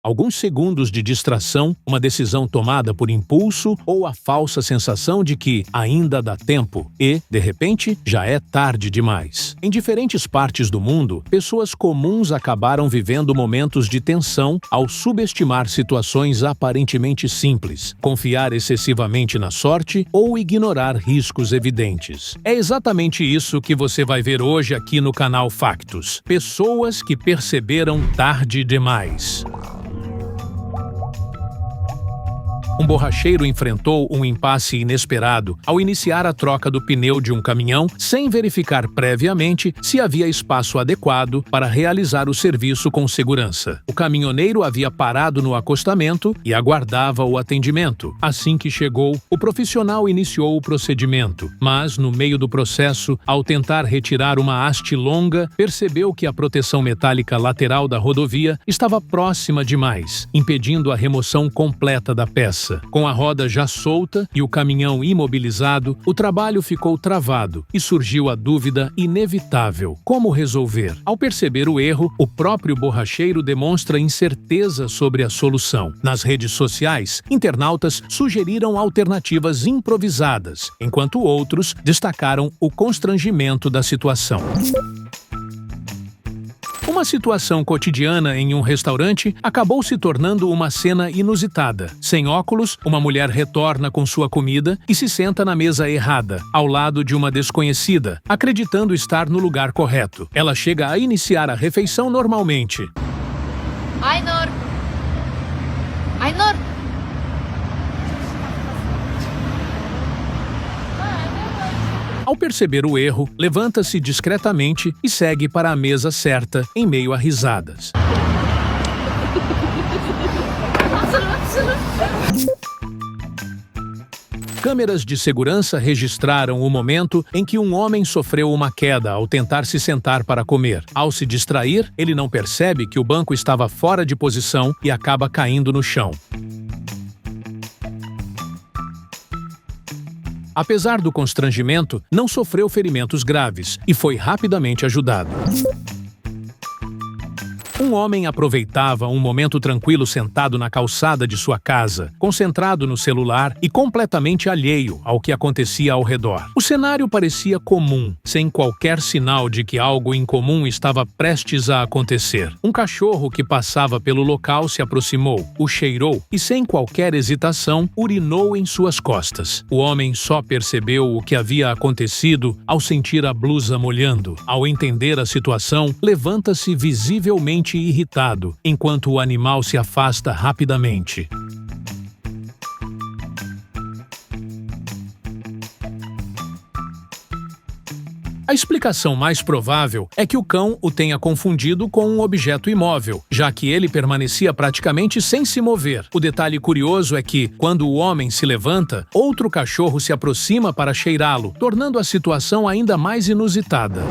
Alguns segundos de distração, uma decisão tomada por impulso ou a falsa sensação de que ainda dá tempo e, de repente, já é tarde demais. Em diferentes partes do mundo, pessoas comuns acabaram vivendo momentos de tensão ao subestimar situações aparentemente simples, confiar excessivamente na sorte ou ignorar riscos evidentes. É exatamente isso que você vai ver hoje aqui no canal Factos. Pessoas que perceberam tarde demais. Um borracheiro enfrentou um impasse inesperado ao iniciar a troca do pneu de um caminhão sem verificar previamente se havia espaço adequado para realizar o serviço com segurança. O caminhoneiro havia parado no acostamento e aguardava o atendimento. Assim que chegou, o profissional iniciou o procedimento, mas, no meio do processo, ao tentar retirar uma haste longa, percebeu que a proteção metálica lateral da rodovia estava próxima demais, impedindo a remoção completa da peça. Com a roda já solta e o caminhão imobilizado, o trabalho ficou travado e surgiu a dúvida inevitável: como resolver? Ao perceber o erro, o próprio borracheiro demonstra incerteza sobre a solução. Nas redes sociais, internautas sugeriram alternativas improvisadas, enquanto outros destacaram o constrangimento da situação. Uma situação cotidiana em um restaurante acabou se tornando uma cena inusitada. Sem óculos, uma mulher retorna com sua comida e se senta na mesa errada, ao lado de uma desconhecida, acreditando estar no lugar correto. Ela chega a iniciar a refeição normalmente. Ainur! Ainur! Ao perceber o erro, levanta-se discretamente e segue para a mesa certa, em meio a risadas. Câmeras de segurança registraram o momento em que um homem sofreu uma queda ao tentar se sentar para comer. Ao se distrair, ele não percebe que o banco estava fora de posição e acaba caindo no chão. Apesar do constrangimento, não sofreu ferimentos graves e foi rapidamente ajudado. Um homem aproveitava um momento tranquilo sentado na calçada de sua casa, concentrado no celular e completamente alheio ao que acontecia ao redor. O cenário parecia comum, sem qualquer sinal de que algo incomum estava prestes a acontecer. Um cachorro que passava pelo local se aproximou, o cheirou e, sem qualquer hesitação, urinou em suas costas. O homem só percebeu o que havia acontecido ao sentir a blusa molhando. Ao entender a situação, levanta-se visivelmente irritado, enquanto o animal se afasta rapidamente. A explicação mais provável é que o cão o tenha confundido com um objeto imóvel, já que ele permanecia praticamente sem se mover. O detalhe curioso é que, quando o homem se levanta, outro cachorro se aproxima para cheirá-lo, tornando a situação ainda mais inusitada.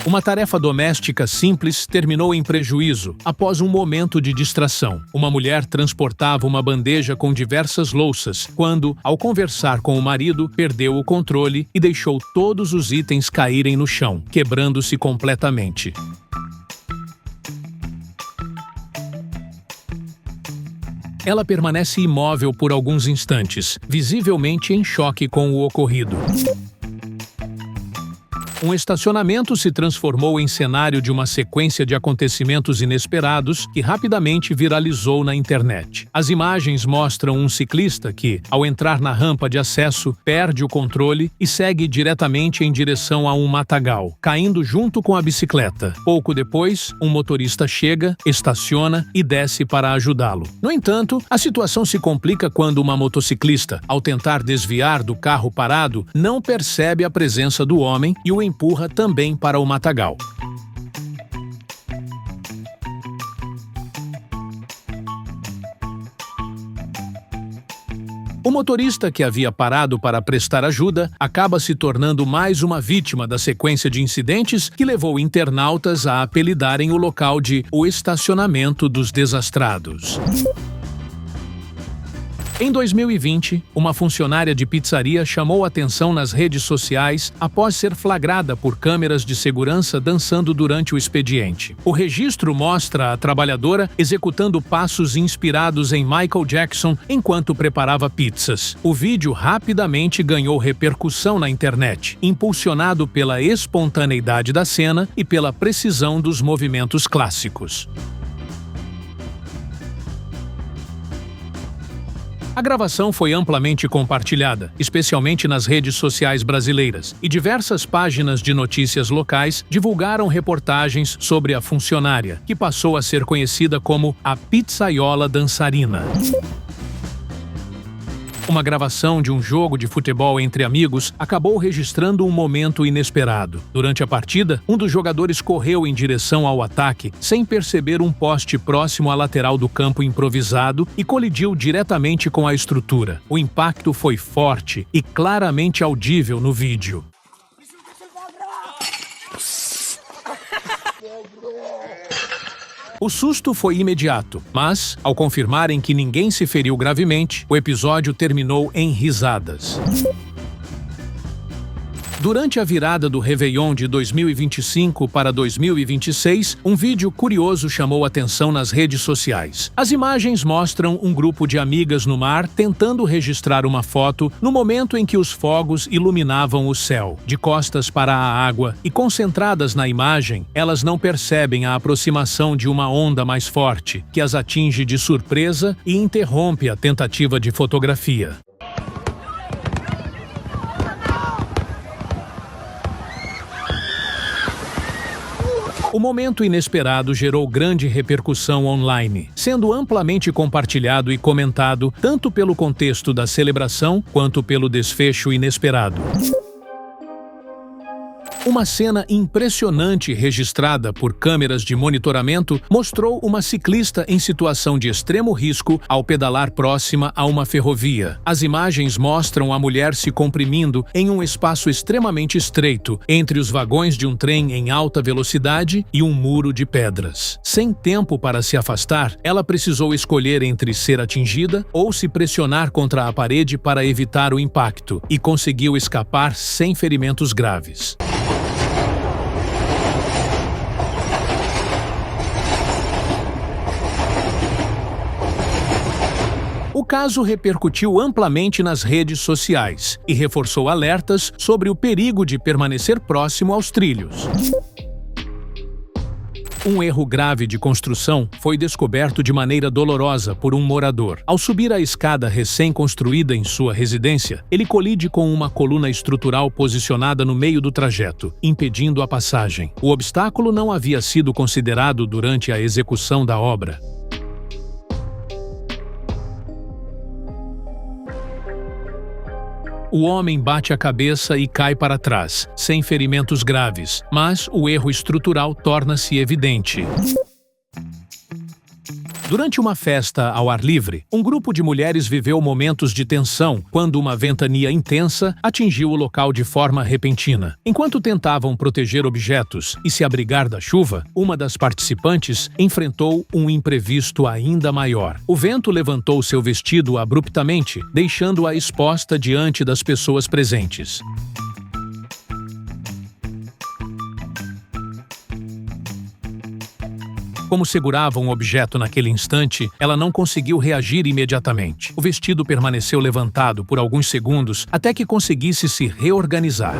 Uma tarefa doméstica simples terminou em prejuízo após um momento de distração. Uma mulher transportava uma bandeja com diversas louças quando, ao conversar com o marido, perdeu o controle e deixou todos os itens caírem no chão, quebrando-se completamente. Ela permanece imóvel por alguns instantes, visivelmente em choque com o ocorrido. Um estacionamento se transformou em cenário de uma sequência de acontecimentos inesperados que rapidamente viralizou na internet. As imagens mostram um ciclista que, ao entrar na rampa de acesso, perde o controle e segue diretamente em direção a um matagal, caindo junto com a bicicleta. Pouco depois, um motorista chega, estaciona e desce para ajudá-lo. No entanto, a situação se complica quando uma motociclista, ao tentar desviar do carro parado, não percebe a presença do homem e o empurra também para o matagal. O motorista que havia parado para prestar ajuda acaba se tornando mais uma vítima da sequência de incidentes que levou internautas a apelidarem o local de o estacionamento dos desastrados. Em 2020, uma funcionária de pizzaria chamou atenção nas redes sociais após ser flagrada por câmeras de segurança dançando durante o expediente. O registro mostra a trabalhadora executando passos inspirados em Michael Jackson enquanto preparava pizzas. O vídeo rapidamente ganhou repercussão na internet, impulsionado pela espontaneidade da cena e pela precisão dos movimentos clássicos. A gravação foi amplamente compartilhada, especialmente nas redes sociais brasileiras, e diversas páginas de notícias locais divulgaram reportagens sobre a funcionária, que passou a ser conhecida como a Pizzaiola Dançarina. Uma gravação de um jogo de futebol entre amigos acabou registrando um momento inesperado. Durante a partida, um dos jogadores correu em direção ao ataque sem perceber um poste próximo à lateral do campo improvisado e colidiu diretamente com a estrutura. O impacto foi forte e claramente audível no vídeo. O susto foi imediato, mas, ao confirmarem que ninguém se feriu gravemente, o episódio terminou em risadas. Durante a virada do Réveillon de 2025 para 2026, um vídeo curioso chamou atenção nas redes sociais. As imagens mostram um grupo de amigas no mar tentando registrar uma foto no momento em que os fogos iluminavam o céu. De costas para a água e concentradas na imagem, elas não percebem a aproximação de uma onda mais forte, que as atinge de surpresa e interrompe a tentativa de fotografia. O momento inesperado gerou grande repercussão online, sendo amplamente compartilhado e comentado tanto pelo contexto da celebração quanto pelo desfecho inesperado. Uma cena impressionante registrada por câmeras de monitoramento mostrou uma ciclista em situação de extremo risco ao pedalar próxima a uma ferrovia. As imagens mostram a mulher se comprimindo em um espaço extremamente estreito entre os vagões de um trem em alta velocidade e um muro de pedras. Sem tempo para se afastar, ela precisou escolher entre ser atingida ou se pressionar contra a parede para evitar o impacto, e conseguiu escapar sem ferimentos graves. O caso repercutiu amplamente nas redes sociais e reforçou alertas sobre o perigo de permanecer próximo aos trilhos. Um erro grave de construção foi descoberto de maneira dolorosa por um morador. Ao subir a escada recém-construída em sua residência, ele colide com uma coluna estrutural posicionada no meio do trajeto, impedindo a passagem. O obstáculo não havia sido considerado durante a execução da obra. O homem bate a cabeça e cai para trás, sem ferimentos graves, mas o erro estrutural torna-se evidente. Durante uma festa ao ar livre, um grupo de mulheres viveu momentos de tensão quando uma ventania intensa atingiu o local de forma repentina. Enquanto tentavam proteger objetos e se abrigar da chuva, uma das participantes enfrentou um imprevisto ainda maior. O vento levantou seu vestido abruptamente, deixando-a exposta diante das pessoas presentes. Como segurava um objeto naquele instante, ela não conseguiu reagir imediatamente. O vestido permaneceu levantado por alguns segundos até que conseguisse se reorganizar.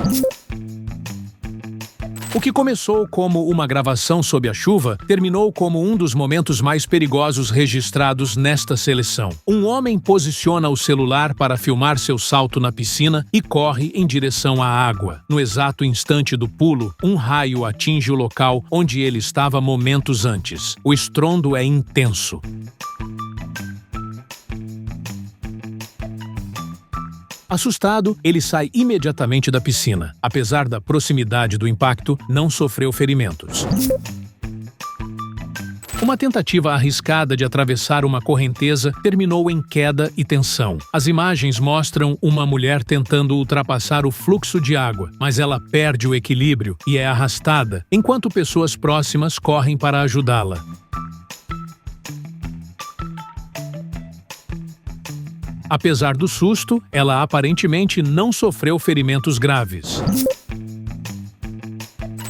O que começou como uma gravação sob a chuva terminou como um dos momentos mais perigosos registrados nesta seleção. Um homem posiciona o celular para filmar seu salto na piscina e corre em direção à água. No exato instante do pulo, um raio atinge o local onde ele estava momentos antes. O estrondo é intenso. Assustado, ele sai imediatamente da piscina. Apesar da proximidade do impacto, não sofreu ferimentos. Uma tentativa arriscada de atravessar uma correnteza terminou em queda e tensão. As imagens mostram uma mulher tentando ultrapassar o fluxo de água, mas ela perde o equilíbrio e é arrastada, enquanto pessoas próximas correm para ajudá-la. Apesar do susto, ela aparentemente não sofreu ferimentos graves.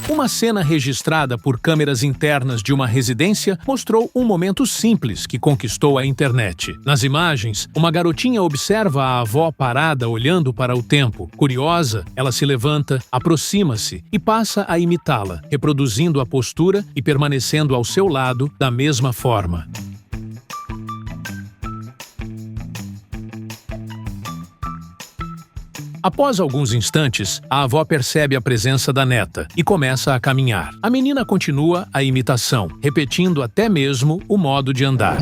Uma cena registrada por câmeras internas de uma residência mostrou um momento simples que conquistou a internet. Nas imagens, uma garotinha observa a avó parada olhando para o tempo. Curiosa, ela se levanta, aproxima-se e passa a imitá-la, reproduzindo a postura e permanecendo ao seu lado da mesma forma. Após alguns instantes, a avó percebe a presença da neta e começa a caminhar. A menina continua a imitação, repetindo até mesmo o modo de andar.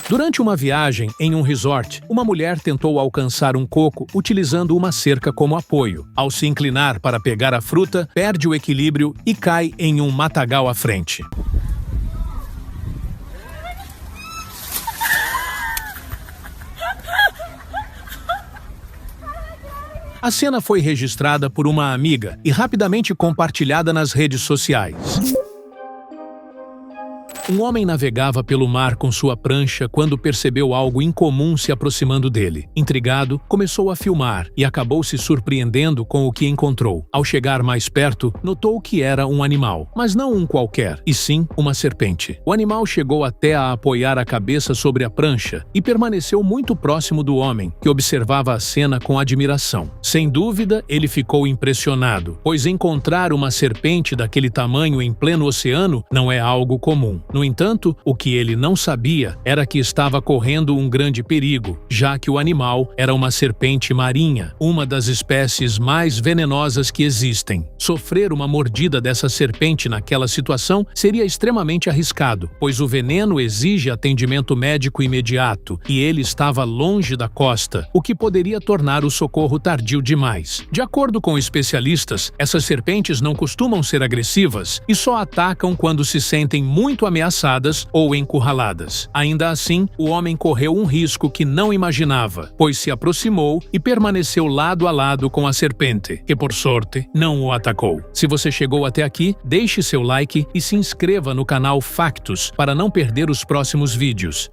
Durante uma viagem em um resort, uma mulher tentou alcançar um coco utilizando uma cerca como apoio. Ao se inclinar para pegar a fruta, perde o equilíbrio e cai em um matagal à frente. A cena foi registrada por uma amiga e rapidamente compartilhada nas redes sociais. Um homem navegava pelo mar com sua prancha quando percebeu algo incomum se aproximando dele. Intrigado, começou a filmar e acabou se surpreendendo com o que encontrou. Ao chegar mais perto, notou que era um animal, mas não um qualquer, e sim uma serpente. O animal chegou até a apoiar a cabeça sobre a prancha e permaneceu muito próximo do homem, que observava a cena com admiração. Sem dúvida, ele ficou impressionado, pois encontrar uma serpente daquele tamanho em pleno oceano não é algo comum. No entanto, o que ele não sabia era que estava correndo um grande perigo, já que o animal era uma serpente marinha, uma das espécies mais venenosas que existem. Sofrer uma mordida dessa serpente naquela situação seria extremamente arriscado, pois o veneno exige atendimento médico imediato e ele estava longe da costa, o que poderia tornar o socorro tardio demais. De acordo com especialistas, essas serpentes não costumam ser agressivas e só atacam quando se sentem muito ameaçadas ou encurraladas. Ainda assim, o homem correu um risco que não imaginava, pois se aproximou e permaneceu lado a lado com a serpente, que por sorte não o atacou. Se você chegou até aqui, deixe seu like e se inscreva no canal Factos para não perder os próximos vídeos.